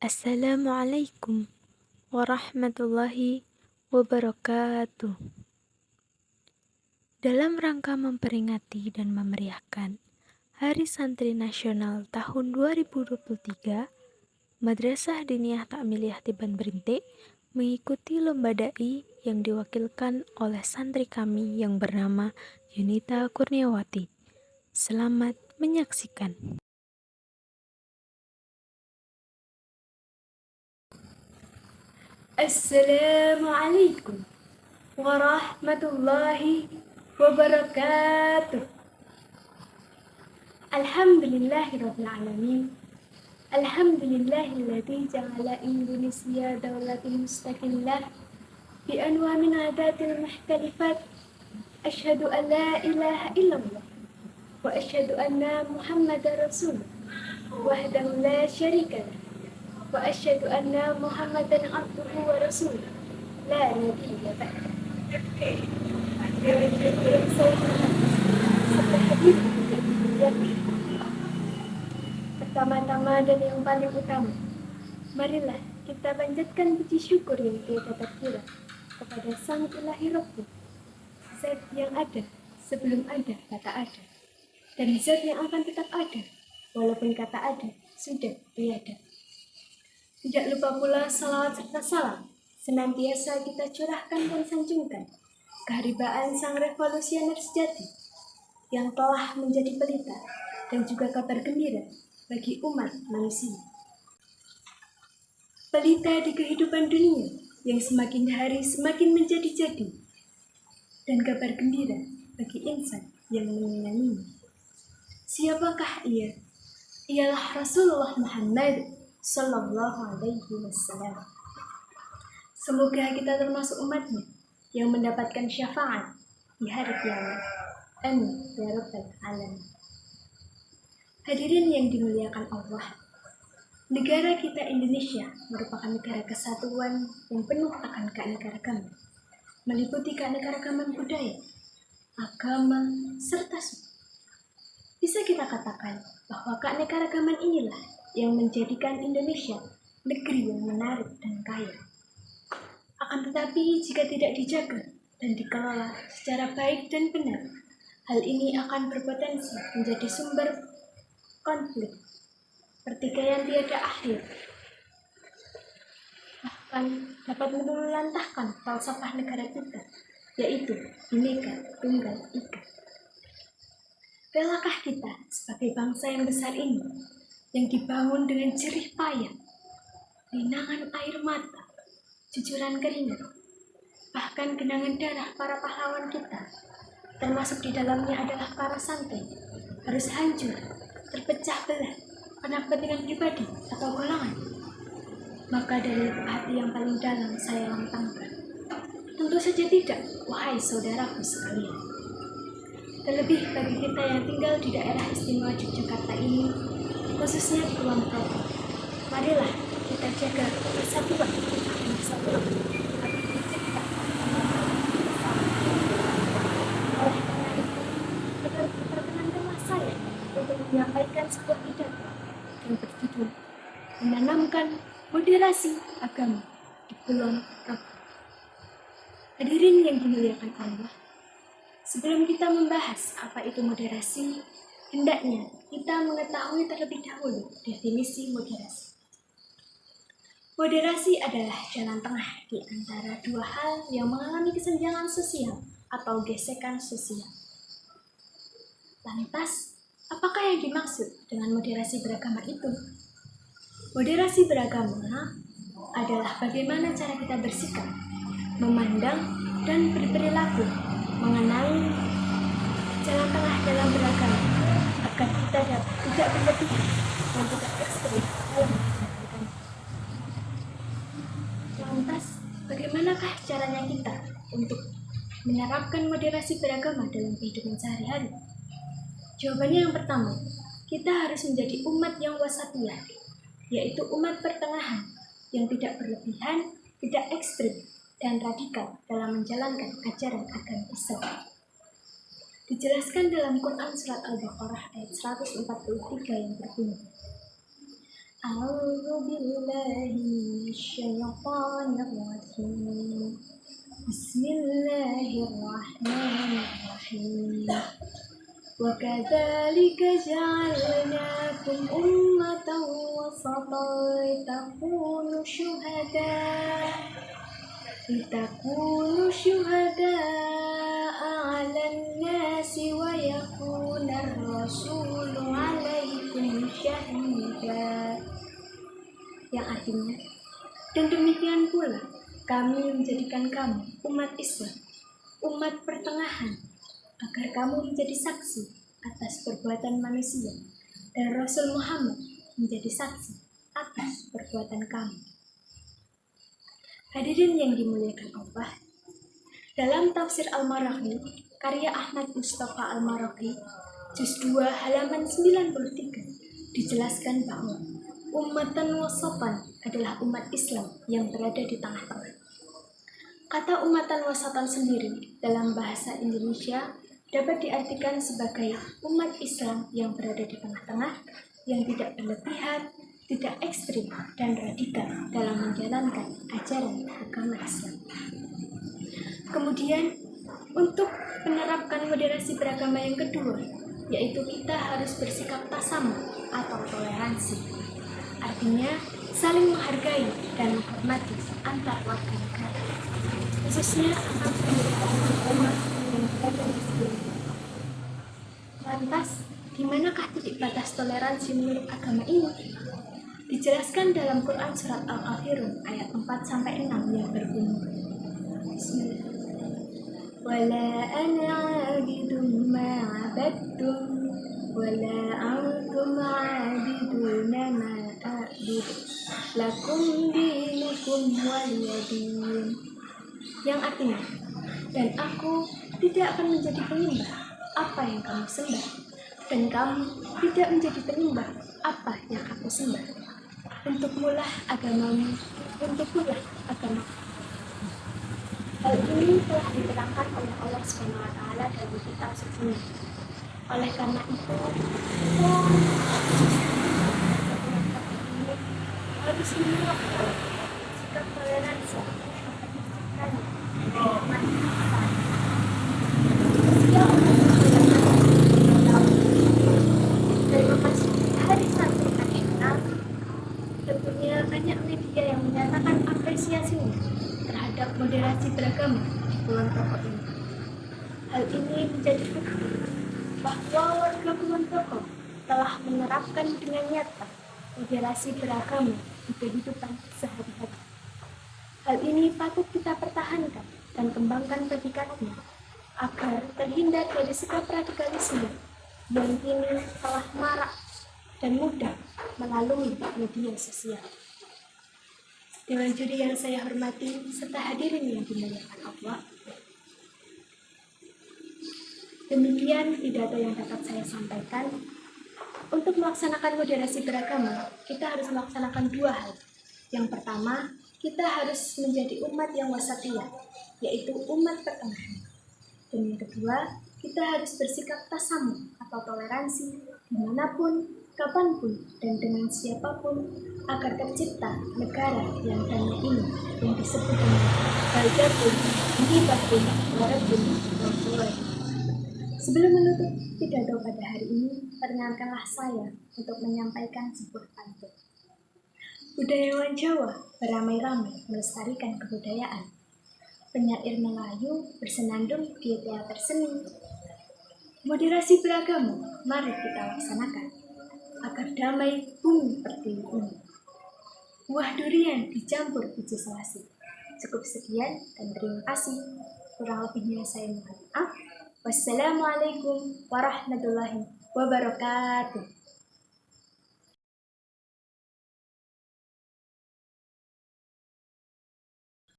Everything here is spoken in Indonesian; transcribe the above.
Assalamualaikum warahmatullahi wabarakatuh. Dalam rangka memperingati dan memeriahkan Hari Santri Nasional tahun 2023, Madrasah Diniyah Takmiliyah Tiban Berintik mengikuti lomba dai yang diwakilkan oleh santri kami yang bernama Yunita Kurniawati. Selamat menyaksikan. Assalamualaikum warahmatullahi wabarakatuh. Alhamdulillahirabbil alamin. Alhamdulillahilladzi ja'ala Indonesia daulatin mustaqillah bi anwamin adatil mukhtalifat. Asyhadu an la ilaha illallah wa asyhadu anna Muhammadar Rasul wahdahu la syarika lah wa asyhadu anna Muhammadan abduhu wa rasuluh la nabiyya ba'da. Pertama-tama dan yang paling utama, marilah kita panjatkan puji syukur yang tiada terkira kepada Sang Ilahi Rabbi, Zat yang ada sebelum ada kata ada, dan Zat yang akan tetap ada walaupun kata ada sudah tiada. Tidak lupa pula salawat serta salam senantiasa kita curahkan dan sanjungkan keharibaan Sang Revolusioner sejati yang telah menjadi pelita dan juga kabar gembira bagi umat manusia. Pelita di kehidupan dunia yang semakin hari semakin menjadi-jadi, dan kabar gembira bagi insan yang menyenanginya. Siapakah ia? Ialah Rasulullah Muhammad Sallallahu Alaihi Wasallam. Semoga kita termasuk umatnya yang mendapatkan syafaat di hari kiamat. Amin ya rabbal alamin. Hadirin yang dimuliakan Allah, negara kita Indonesia merupakan negara kesatuan yang penuh akan keanekaragaman, meliputi keanekaragaman budaya, agama, serta suku. Bisa kita katakan bahwa keanekaragaman inilah yang menjadikan Indonesia negeri yang menarik dan kaya. Akan tetapi jika tidak dijaga dan dikelola secara baik dan benar, hal ini akan berpotensi menjadi sumber konflik, pertikaian tiada akhir, bahkan dapat meluluhlantahkan falsafah negara kita, yaitu Bhinneka Tunggal Ika. Relakah kita sebagai bangsa yang besar ini, yang dibangun dengan jerih payah, linangan air mata, cucuran keringat, bahkan genangan darah para pahlawan kita, termasuk di dalamnya adalah para santri, harus hancur, terpecah belah karena kepentingan pribadi atau golongan? Maka dari hati yang paling dalam saya lantangkan, tentu saja tidak, wahai saudaraku sekalian. Terlebih bagi kita yang tinggal di daerah istimewa Yogyakarta ini, khususnya di Kulon Progo, marilah kita jaga persatuan dan kesatuan agar tercipta oleh karena itu, perkenankanlah saya untuk menyampaikan sebuah pidato yang berjudul menanamkan moderasi agama di Kulon Progo. Hadirin yang dimuliakan Allah, sebelum kita membahas apa itu moderasi, hendaknya kita mengetahui terlebih dahulu definisi moderasi. Moderasi adalah jalan tengah di antara dua hal yang mengalami kesenjangan sosial atau gesekan sosial. Lantas, apakah yang dimaksud dengan moderasi beragama itu? Moderasi beragama adalah bagaimana cara kita bersikap, memandang, dan berperilaku mengenai jalan tengah dalam beragama agar kita tidak berlebihan dan tidak ekstrim dalam menjalankan. Lantas, bagaimanakah caranya kita untuk menerapkan moderasi beragama dalam kehidupan sehari-hari? Jawabannya yang pertama, kita harus menjadi umat yang wasatiyah, yaitu umat pertengahan yang tidak berlebihan, tidak ekstrim, dan radikal dalam menjalankan ajaran agama Islam. Dijelaskan dalam Quran Surat Al-Baqarah ayat 143 yang berbunyi, أعوذ بالله من الشيطان الرجيم بسم الله الرحمن الرحيم وكذلك جعلناكم أمة وسطا لتكونوا شهداء على الناس ويكون الرسول عليكم شهيدا, yang artinya, dan demikian pula kami menjadikan kamu umat Islam, umat pertengahan, agar kamu menjadi saksi atas perbuatan manusia dan Rasul Muhammad menjadi saksi atas perbuatan kamu. Hadirin yang dimuliakan Allah, dalam tafsir Al-Maraghi karya Ahmad Mustafa Al-Maraghi juz 2 halaman 93 dijelaskan bahwa ummatan wasatan adalah umat Islam yang berada di tengah-tengah. Kata umatan wasatan sendiri dalam bahasa Indonesia dapat diartikan sebagai umat Islam yang berada di tengah-tengah, yang tidak berlebihan, tidak ekstrim dan radikal dalam menjalankan ajaran agama Islam. Kemudian, untuk menerapkan moderasi beragama yang kedua, yaitu kita harus bersikap tasamuh atau toleransi. Artinya, saling menghargai dan menghormati antar warga negara, khususnya antar agama yang berada di sekitar. Lantas, di manakah titik batas toleransi menurut agama ini? Dijelaskan dalam Quran surat Al-Kafirun ayat 4-6 yang berbunyi Bismillah. Wala ana 'abidun ma 'abadtum wala antum 'abiduna ma a'budu lakum dinukum waliyadin, yang artinya, dan aku tidak akan menjadi penyembah apa yang kamu sembah, dan kamu tidak menjadi penyembah apa yang aku sembah. Untukmulah agamamu, untukmulah agama. Hal ini telah diterangkan oleh Allah SWT dalam kitab sucinya. Oleh karena itu, harus menerapkan sikap toleransi dan memasuki hari santri nasional. Tentunya banyak media yang menyatakan apresiasinya terhadap moderasi beragama di Kulon Progo ini. Hal ini menjadi bukti bahwa warga Kulon Progo telah menerapkan dengan nyata moderasi beragama di kehidupan sehari-hari. Hal ini patut kita pertahankan dan kembangkan predikatnya agar terhindar dari sikap radikalisme yang kini telah marak dan mudah melalui media sosial. Dewan juri yang saya hormati serta hadirin yang dimuliakan Allah, demikian pidato yang dapat saya sampaikan. Untuk melaksanakan moderasi beragama, kita harus melaksanakan dua hal. Yang pertama, kita harus menjadi umat yang wasatiyah, yaitu umat pertengahan. Dan yang kedua, kita harus bersikap tasamuh atau toleransi dimanapun, kapanpun, dan dengan siapapun, agar tercipta negara yang damai ini yang disebut dengan baldatun thayyibatun wa rabbun ghafur. Sebelum menutup pidato pada hari ini, perkenankanlah saya untuk menyampaikan sebuah pantun. Budayawan Jawa beramai-ramai melestarikan kebudayaan. Penyair Melayu bersenandung di teater seni. Moderasi beragama, mari kita laksanakan agar damai bumi pertiwi ini. Buah durian dicampur biji selasi. Cukup sekian dan terima kasih. Kurang lebihnya saya mohon maaf. Wassalamualaikum warahmatullahi wabarakatuh.